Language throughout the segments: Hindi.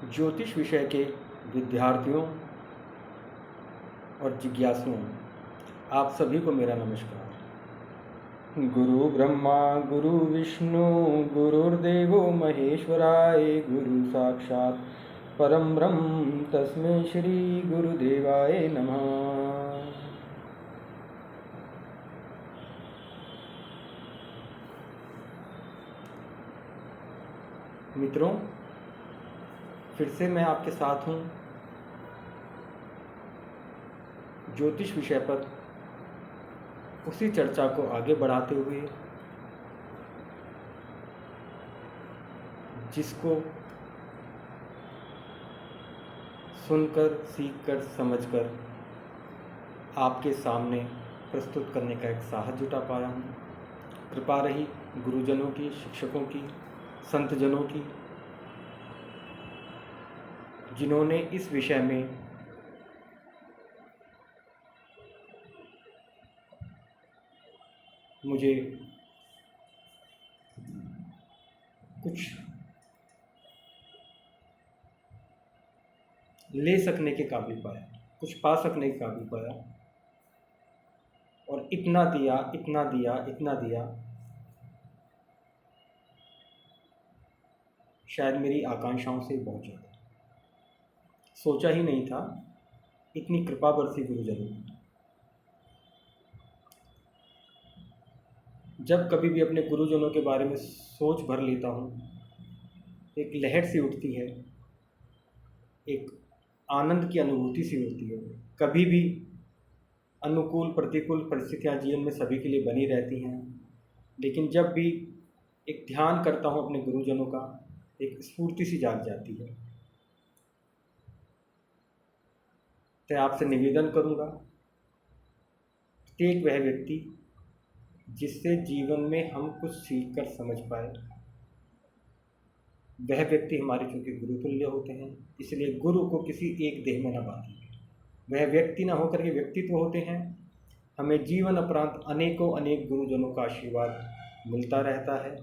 ज्योतिष विषय के विद्यार्थियों और जिज्ञासुओं, आप सभी को मेरा नमस्कार। गुरु ब्रह्मा गुरु विष्णु गुरुर्देवो महेश्वराय, गुरु साक्षात परम ब्रह्म तस्मै श्री गुरुदेवाय नमः। मित्रों, फिर से मैं आपके साथ हूँ ज्योतिष विषय पर उसी चर्चा को आगे बढ़ाते हुए, जिसको सुनकर, सीखकर, समझकर आपके सामने प्रस्तुत करने का एक साहस जुटा पाया हूँ। कृपा रही गुरुजनों की, शिक्षकों की, संतजनों की, जिन्होंने इस विषय में मुझे कुछ ले सकने के काबिल पाया, कुछ पा सकने के काबिल पाया, और इतना दिया, इतना दिया, इतना दिया, शायद मेरी आकांक्षाओं से बहुत ज़्यादा। सोचा ही नहीं था इतनी कृपा बरसी गुरुजनों की। जब कभी भी अपने गुरुजनों के बारे में सोच भर लेता हूँ, एक लहर सी उठती है, एक आनंद की अनुभूति सी होती है। कभी भी अनुकूल प्रतिकूल परिस्थितियाँ जीवन में सभी के लिए बनी रहती हैं, लेकिन जब भी एक ध्यान करता हूँ अपने गुरुजनों का, एक स्फूर्ति सी जाग जाती है। तो आपसे निवेदन करूँगा, प्रत्येक वह व्यक्ति जिससे जीवन में हम कुछ सीख कर समझ पाए, वह व्यक्ति हमारे चूँकि गुरुतुल्य होते हैं, इसलिए गुरु को किसी एक देह में न बांधिए। वह व्यक्ति न होकर के व्यक्तित्व होते हैं। हमें जीवन उपरांत अनेकों अनेक गुरुजनों का आशीर्वाद मिलता रहता है,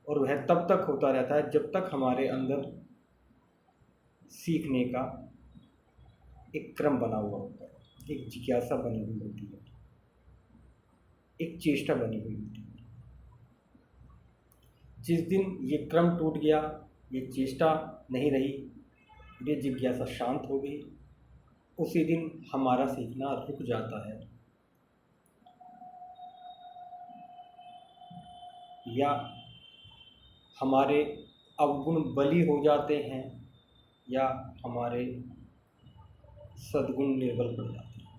और वह तब तक होता रहता है जब तक हमारे अंदर सीखने का एक क्रम बना हुआ होता है, एक जिज्ञासा बनी हुई होती है, एक चेष्टा बनी हुई होती है। जिस दिन ये क्रम टूट गया, ये चेष्टा नहीं रही, ये जिज्ञासा शांत हो गई, उसी दिन हमारा सीखना रुक जाता है, या हमारे अवगुण बली हो जाते हैं, या हमारे सद्गुण निर्बल पड़ जाते हैं।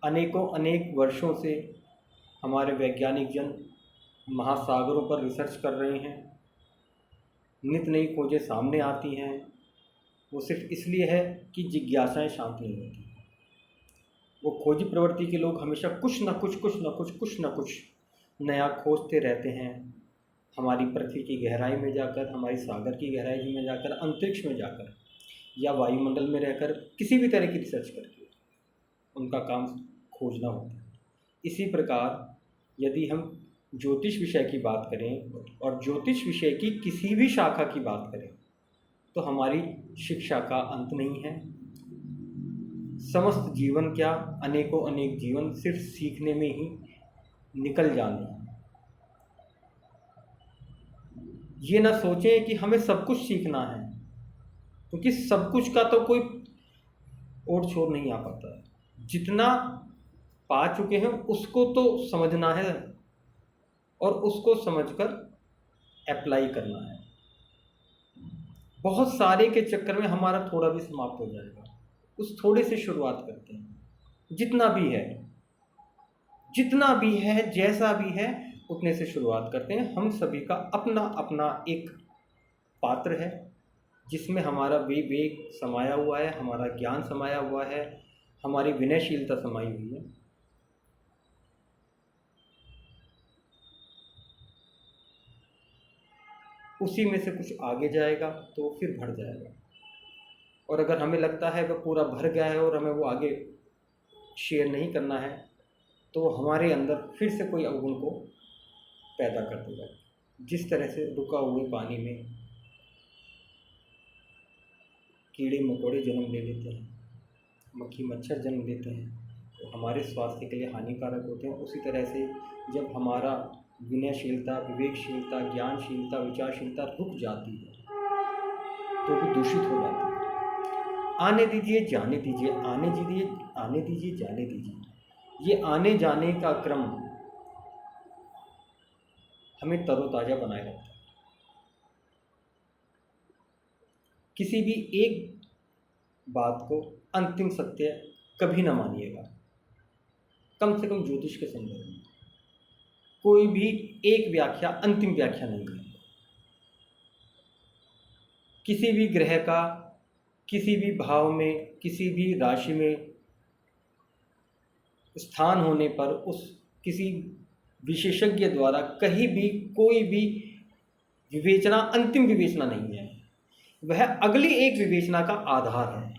अनेकों अनेक वर्षों से हमारे वैज्ञानिक जन महासागरों पर रिसर्च कर रहे हैं, नित नई खोजें सामने आती हैं। वो सिर्फ इसलिए है कि जिज्ञासाएं शांत नहीं होती। वो खोजी प्रवृत्ति के लोग हमेशा कुछ न कुछ नया खोजते रहते हैं। हमारी पृथ्वी की गहराई में जाकर, हमारी सागर की गहराई में जाकर, अंतरिक्ष में जाकर, या वायुमंडल में रहकर, किसी भी तरह की रिसर्च करके उनका काम खोजना होता है। इसी प्रकार यदि हम ज्योतिष विषय की बात करें और ज्योतिष विषय की किसी भी शाखा की बात करें, तो हमारी शिक्षा का अंत नहीं है। समस्त जीवन क्या, अनेकों अनेक जीवन सिर्फ सीखने में ही निकल जाने हैं। ये ना सोचें कि हमें सब कुछ सीखना है, क्योंकि सब कुछ का तो कोई ओर छोर नहीं आ पाता है। जितना पा चुके हैं उसको तो समझना है, और उसको समझकर अप्लाई करना है। बहुत सारे के चक्कर में हमारा थोड़ा भी समाप्त हो जाएगा। उस थोड़े से शुरुआत करते हैं। जितना भी है, जैसा भी है, उतने से शुरुआत करते हैं। हम सभी का अपना अपना एक पात्र है, जिसमें हमारा विवेक समाया हुआ है, हमारा ज्ञान समाया हुआ है, हमारी विनयशीलता समाई हुई है। उसी में से कुछ आगे जाएगा तो फिर भर जाएगा, और अगर हमें लगता है वह पूरा भर गया है और हमें वो आगे शेयर नहीं करना है, तो हमारे अंदर फिर से कोई अवगुण को पैदा कर देगा। जिस तरह से रुका हुए पानी में कीड़े मकोड़े जन्म ले लेते हैं, मक्खी मच्छर जन्म लेते हैं, तो हमारे स्वास्थ्य के लिए हानिकारक होते हैं। उसी तरह से जब हमारा विनयशीलता, विवेकशीलता, ज्ञानशीलता, विचारशीलता रुक जाती है तो वो दूषित हो जाती है। आने दीजिए जाने दीजिए, आने दीजिए जाने दीजिए, ये आने जाने का क्रम हमें तरोताज़ा बनाए रखता है। किसी भी एक बात को अंतिम सत्य कभी ना मानिएगा। कम से कम ज्योतिष के संदर्भ में कोई भी एक व्याख्या अंतिम व्याख्या नहीं है। किसी भी ग्रह का किसी भी भाव में, किसी भी राशि में स्थान होने पर उस किसी विशेषज्ञ द्वारा कहीं भी कोई भी विवेचना अंतिम विवेचना नहीं है, वह अगली एक विवेचना का आधार है।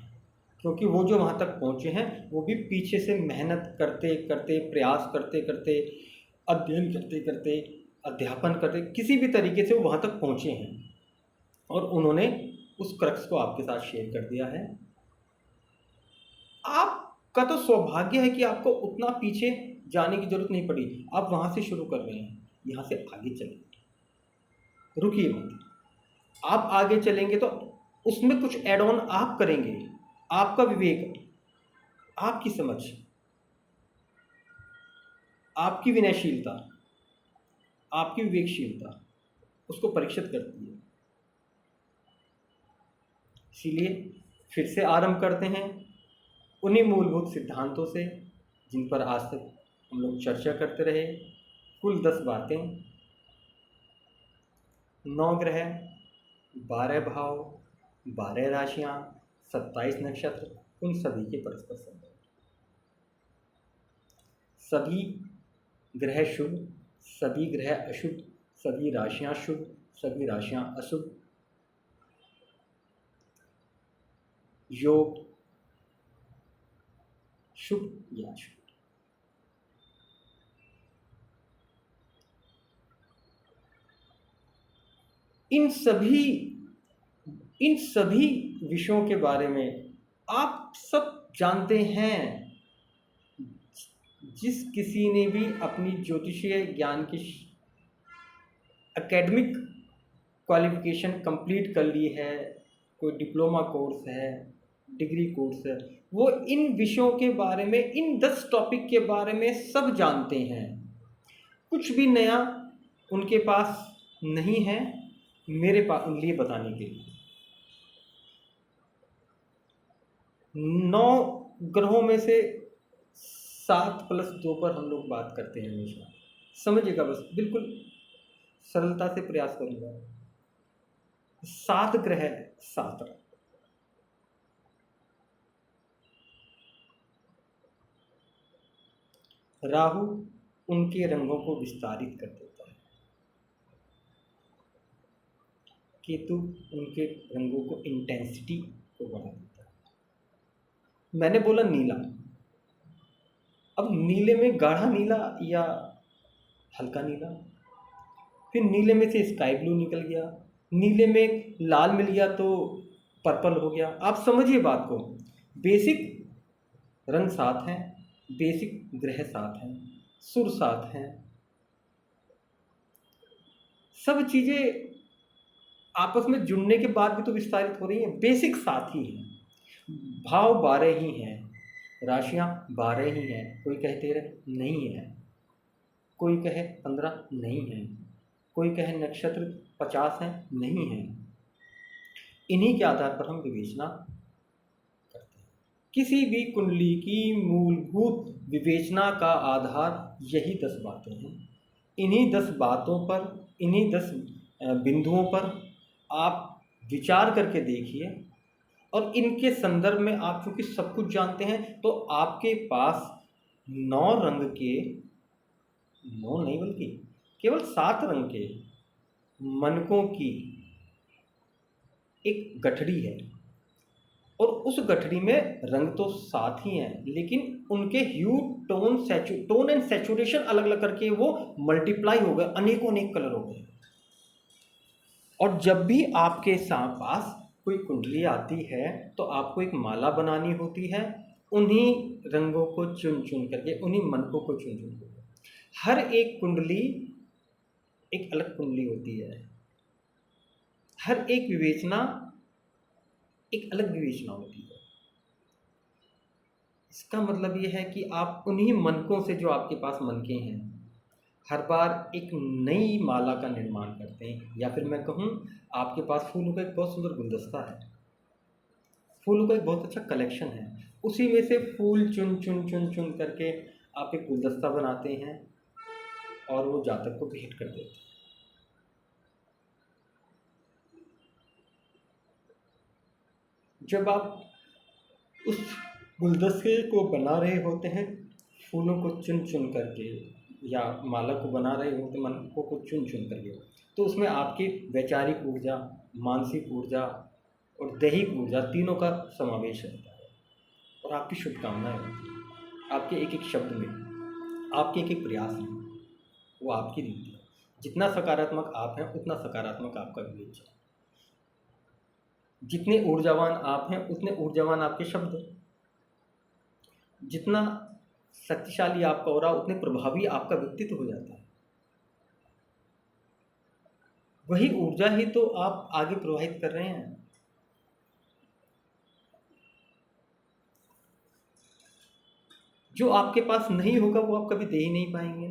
क्योंकि वो जो वहाँ तक पहुँचे हैं वो भी पीछे से मेहनत करते करते, प्रयास करते करते, अध्ययन करते करते, अध्यापन करते, किसी भी तरीके से वो वहाँ तक पहुँचे हैं और उन्होंने उस क्रक्स को आपके साथ शेयर कर दिया है। आपका तो सौभाग्य है कि आपको उतना पीछे जाने की जरूरत नहीं पड़ी। आप वहाँ से शुरू कर रहे हैं, यहाँ से आगे चलें, रुकिए मत। आप आगे चलेंगे तो उसमें कुछ एड ऑन आप करेंगे। आपका विवेक, आपकी समझ, आपकी विनयशीलता, आपकी विवेकशीलता उसको परीक्षित करती है। इसीलिए फिर से आरंभ करते हैं उन्हीं मूलभूत सिद्धांतों से जिन पर आज तक हम लोग चर्चा करते रहे। कुल 10 बातें, 9 ग्रह, 12 भाव, 12 राशियां, 27 नक्षत्र, उन सभी के परस्पर संबंध। सभी ग्रह शुभ, सभी ग्रह अशुभ, सभी राशियां शुभ, सभी राशियां अशुभ। योग शुभ या अशुभ। इन सभी विषयों के बारे में आप सब जानते हैं। जिस किसी ने भी अपनी ज्योतिषीय ज्ञान की एकेडमिक क्वालिफिकेशन कंप्लीट कर ली है, कोई डिप्लोमा कोर्स है, डिग्री कोर्स है, वो इन विषयों के बारे में, इन 10 टॉपिक के बारे में सब जानते हैं। कुछ भी नया उनके पास नहीं है मेरे पास लिए बताने के लिए। 9 ग्रहों में से 7+2 पर हम लोग बात करते हैं हमेशा। समझिएगा, बस बिल्कुल सरलता से प्रयास करूंगा। 7 ग्रह, 7 रंग। राहु उनके रंगों को विस्तारित कर देता है, केतु उनके रंगों को, इंटेंसिटी को बढ़ा देता है। मैंने बोला नीला, अब नीले में गाढ़ा नीला या हल्का नीला, फिर नीले में से स्काई ब्लू निकल गया, नीले में लाल मिल गया तो पर्पल हो गया। आप समझिए बात को। बेसिक रंग 7 हैं, बेसिक ग्रह 7 हैं, सुर 7 हैं, सब चीज़ें आपस में जुड़ने के बाद भी तो विस्तारित हो रही हैं। बेसिक 7 ही हैं, भाव 12 ही हैं, राशियां 12 ही हैं। कोई कहे 13 नहीं है, कोई कहे 15 नहीं है, कोई कहे नक्षत्र 50 हैं नहीं है। इन्हीं के आधार पर हम विवेचना करते हैं। किसी भी कुंडली की मूलभूत विवेचना का आधार यही 10 बातें हैं। इन्हीं 10 बातों पर, इन्हीं 10 बिंदुओं पर आप विचार करके देखिए और इनके संदर्भ में आप चूँकि सब कुछ जानते हैं तो आपके पास 9 रंग के, 9 नहीं बल्कि केवल 7 रंग के मनकों की एक गठड़ी है। और उस गठरी में रंग तो साथ ही हैं, लेकिन उनके ह्यू, टोन एंड सैचुरेशन अलग अलग करके वो मल्टीप्लाई हो गए, अनेकों अनेक कलर हो गए। और जब भी आपके पास कोई कुंडली आती है तो आपको एक माला बनानी होती है, उन्हीं रंगों को चुन चुन करके, उन्हीं मनकों को चुन चुन करके। हर एक कुंडली एक अलग कुंडली होती है, हर एक विवेचना एक अलग विवेचना होती है। इसका मतलब ये है कि आप उन्हीं मनकों से, जो आपके पास मनके हैं, हर बार एक नई माला का निर्माण करते हैं। या फिर मैं कहूँ, आपके पास फूलों का एक बहुत सुंदर गुलदस्ता है, फूलों का एक बहुत अच्छा कलेक्शन है, उसी में से फूल चुन चुन चुन चुन करके आप एक गुलदस्ता बनाते हैं और वो जातक को भेंट कर देते हैं। जब आप उस गुलदस्ते को बना रहे होते हैं, फूलों को चुन चुन करके, या माला को बना रहे होते हैं मनकों को चुन चुन करके, तो उसमें आपकी वैचारिक ऊर्जा, मानसिक ऊर्जा और दैहिक ऊर्जा तीनों का समावेश रहता है। और आपकी शुभकामनाएं होती हैं आपके एक एक शब्द में, आपके एक एक प्रयास में, वो आपकी रीति है। जितना सकारात्मक आप हैं उतना सकारात्मक आपका विवेक है, जितने ऊर्जावान आप हैं उतने ऊर्जावान आपके शब्द, जितना शक्तिशाली आपका हो रहा उतने प्रभावी आपका व्यक्तित्व हो जाता है। वही ऊर्जा ही तो आप आगे प्रवाहित कर रहे हैं। जो आपके पास नहीं होगा वो आप कभी दे ही नहीं पाएंगे,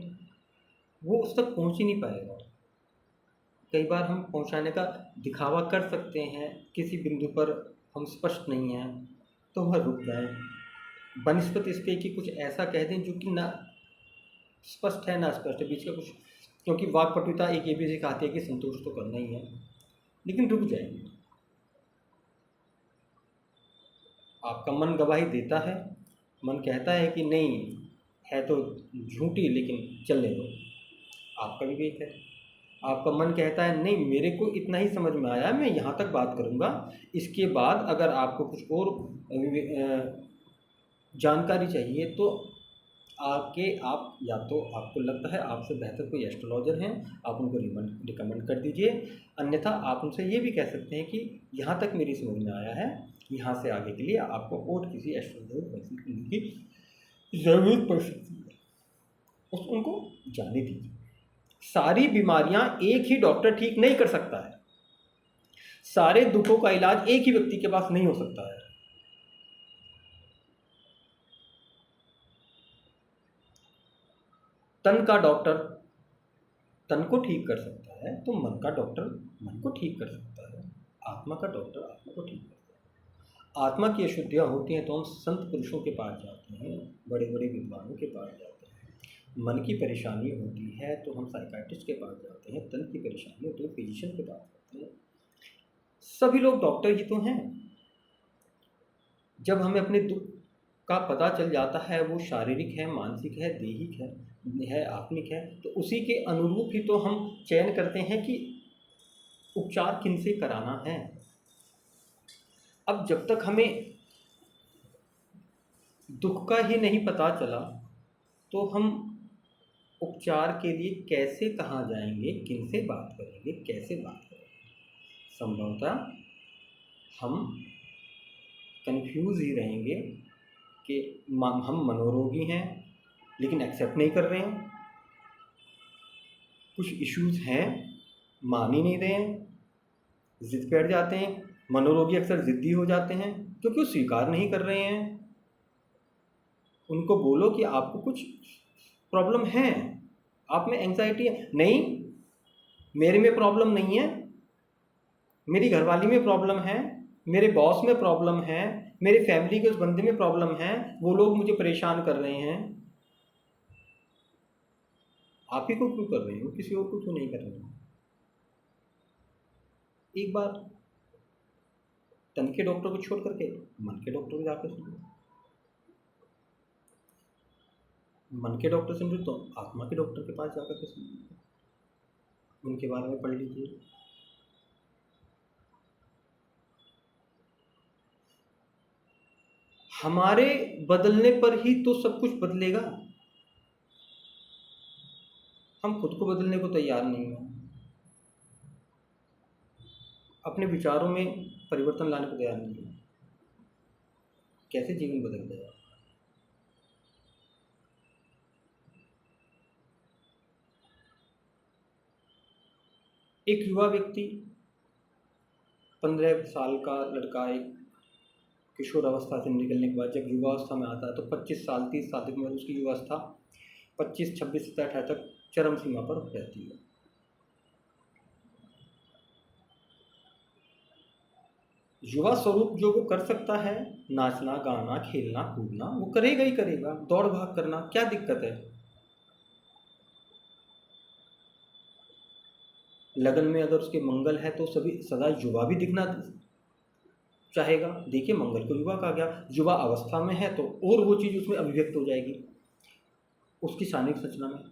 वो उस तक पहुंच ही नहीं पाएगा। कई बार हम पहुंचाने का दिखावा कर सकते हैं, किसी बिंदु पर हम स्पष्ट नहीं हैं तो वह रुक जाए, बनस्पत इस पे कि कुछ ऐसा कह दें जो कि ना स्पष्ट है ना स्पष्ट है, बीच का कुछ। क्योंकि वाक्पटुता एक ये भी सिखाती है कि संतोष तो करना ही है, लेकिन रुक जाएंगे। आपका मन गवाही देता है, मन कहता है कि नहीं है तो झूठी, लेकिन चलने दो, आपका विवेक है। आपका मन कहता है नहीं, मेरे को इतना ही समझ में आया, मैं यहाँ तक बात करूँगा, इसके बाद अगर आपको कुछ और जानकारी चाहिए तो आप या तो आपको लगता है आपसे बेहतर कोई एस्ट्रोलॉजर हैं, आप उनको रिकमेंड कर दीजिए। अन्यथा आप उनसे ये भी कह सकते हैं कि यहाँ तक मेरी समझ में आया है, यहाँ से आगे के लिए आपको और किसी एस्ट्रोलॉजर कंसल्ट करने की ज़रूरत पड़ सकती है, उनको जाने दीजिए। सारी बीमारियां एक ही डॉक्टर ठीक नहीं कर सकता है, सारे दुखों का इलाज एक ही व्यक्ति के पास नहीं हो सकता है। तन का डॉक्टर तन को ठीक कर सकता है, तो मन का डॉक्टर मन को ठीक कर सकता है, आत्मा का डॉक्टर आत्मा को ठीक करता है। आत्मा की अशुद्धियाँ होती हैं तो हम संत पुरुषों के पास जाते हैं, बड़े बड़े विद्वानों के पास जाते हैं। मन की परेशानी होती है तो हम साइकाइट्रिस्ट के पास जाते हैं, तन की परेशानी होती है तो फिजिशियन के पास जाते हैं। सभी लोग डॉक्टर ही तो हैं। जब हमें अपने दुख का पता चल जाता है, वो शारीरिक है, मानसिक है, दैहिक है, आत्मिक है, तो उसी के अनुरूप ही तो हम चयन करते हैं कि उपचार किन से कराना है। अब जब तक हमें दुख का ही नहीं पता चला तो हम उपचार के लिए कैसे कहाँ जाएंगे, किन से बात करेंगे, कैसे बात करेंगे? संभवतः हम कंफ्यूज ही रहेंगे कि हम मनोरोगी हैं लेकिन एक्सेप्ट नहीं कर रहे हैं, कुछ इश्यूज हैं मान ही नहीं रहे हैं, जिद पे अड़ जाते हैं। मनोरोगी अक्सर जिद्दी हो जाते हैं क्योंकि वो स्वीकार नहीं कर रहे हैं। उनको बोलो कि आपको कुछ प्रॉब्लम है, आप में एंग्जाइटी है। नहीं, मेरे में प्रॉब्लम नहीं है, मेरी घरवाली में प्रॉब्लम है, मेरे बॉस में प्रॉब्लम है, मेरे फैमिली के उस बंदे में प्रॉब्लम है, वो लोग मुझे परेशान कर रहे हैं। आप ही को क्यों कर रहे हो, किसी और को क्यों नहीं कर रहे हो? एक बार तन के डॉक्टर को छोड़ करके मन के डॉक्टर को जाकर सुनो, मन के डॉक्टर सुन रहे तो आत्मा के डॉक्टर के पास जाकर के सुनो, उनके बारे में पढ़ लीजिए। हमारे बदलने पर ही तो सब कुछ बदलेगा। हम खुद को बदलने को तैयार नहीं हैं, अपने विचारों में परिवर्तन लाने को तैयार नहीं है, कैसे जीवन बदल जाएगा। एक युवा व्यक्ति, 15 साल का लड़का, एक किशोर अवस्था से निकलने के बाद जब युवावस्था में आता है तो 25 साल 30 साल तक में उसकी युवावस्था 25, 26, 27, 28 तक चरम सीमा पर रहती है। युवा स्वरूप जो वो कर सकता है, नाचना गाना खेलना कूदना, वो करेगा ही करेगा। दौड़ भाग करना, क्या दिक्कत है। लगन में अगर उसके मंगल है तो सभी सदा युवा भी दिखना चाहेगा। देखिए, मंगल को युवा कहा गया। युवा अवस्था में है तो और वो चीज़ उसमें अभिव्यक्त हो जाएगी उसकी शारीरिक संरचना में।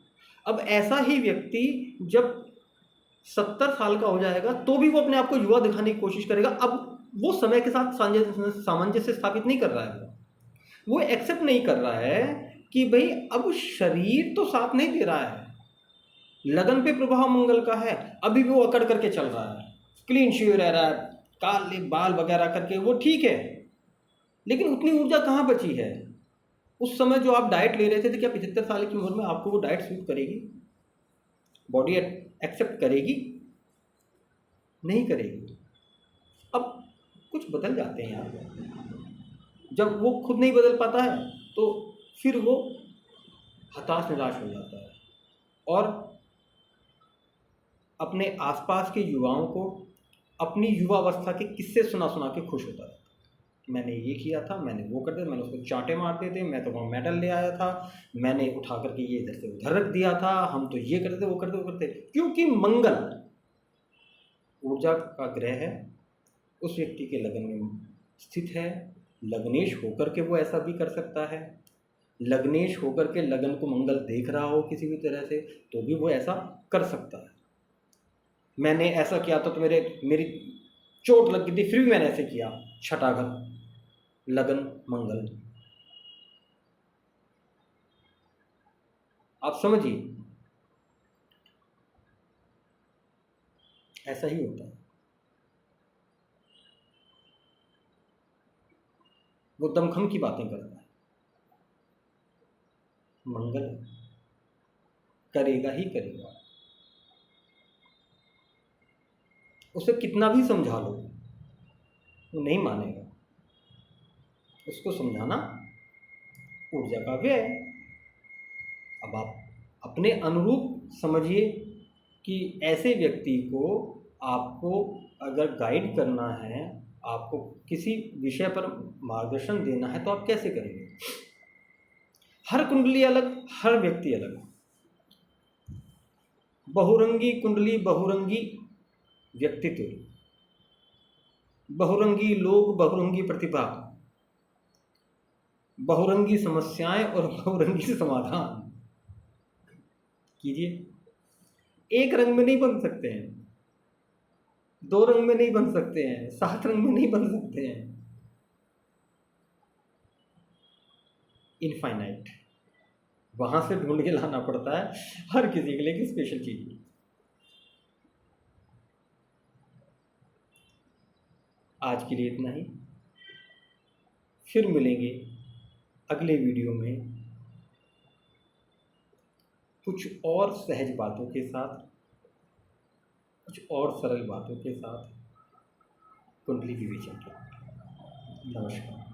अब ऐसा ही व्यक्ति जब 70 साल का हो जाएगा तो भी वो अपने आप को युवा दिखाने की कोशिश करेगा। अब वो समय के साथ सामंजस्य स्थापित नहीं कर रहा है, वो एक्सेप्ट नहीं कर रहा है कि भाई अब शरीर तो साथ नहीं दे रहा है। लगन पे प्रभाव मंगल का है, अभी भी वो अकड़ करके चल रहा है, क्लीन शेव रह रहा है, काले बाल वगैरह करके, वो ठीक है, लेकिन उतनी ऊर्जा कहाँ बची है। उस समय जो आप डाइट ले रहे थे तो क्या 75 साल की उम्र में आपको वो डाइट सूट करेगी? बॉडी एक्सेप्ट करेगी? नहीं करेगी। अब कुछ बदल जाते हैं यार। जब वो खुद नहीं बदल पाता है तो फिर वो हताश निराश हो जाता है और अपने आसपास के युवाओं को अपनी युवावस्था के किस्से सुना सुना के खुश होता है। मैंने ये किया था, मैंने वो कर दिया, मैंने उसको चांटे मारते थे, मैं तो वहाँ मेडल ले आया था, मैंने उठा करके ये इधर से उधर रख दिया था, हम तो ये करते वो करते वो करते। क्योंकि मंगल ऊर्जा का ग्रह है, उस व्यक्ति के लगन में स्थित है। लग्नेश होकर के वो ऐसा भी कर सकता है। लग्नेश होकर के लगन को मंगल देख रहा हो किसी भी तरह से तो भी वो ऐसा कर सकता है। मैंने ऐसा किया था तो मेरी चोट लग गई थी, फिर भी मैंने ऐसे किया। छठा घर लगन मंगल, आप समझिए, ऐसा ही होता है। वो दमखम की बातें करता है। मंगल करेगा ही करेगा, उसे कितना भी समझा लो वो नहीं मानेगा। उसको समझाना ऊर्जा का व्यय। अब आप अपने अनुरूप समझिए कि ऐसे व्यक्ति को आपको अगर गाइड करना है, आपको किसी विषय पर मार्गदर्शन देना है तो आप कैसे करेंगे। हर कुंडली अलग, हर व्यक्ति अलग। बहुरंगी कुंडली, बहुरंगी व्यक्तित्व, बहुरंगी लोग, बहुरंगी प्रतिभा, बहुरंगी समस्याएं और बहुरंगी समाधान। कीजिए। एक रंग में नहीं बन सकते हैं, 2 रंग में नहीं बन सकते हैं, 7 रंग में नहीं बन सकते हैं। इनफाइनाइट वहां से ढूंढ के लाना पड़ता है हर किसी के लिए कि स्पेशल चीज। आज के लिए इतना ही, फिर मिलेंगे अगले वीडियो में कुछ और सहज बातों के साथ, कुछ और सरल बातों के साथ कुंडली विवेचन के। नमस्कार।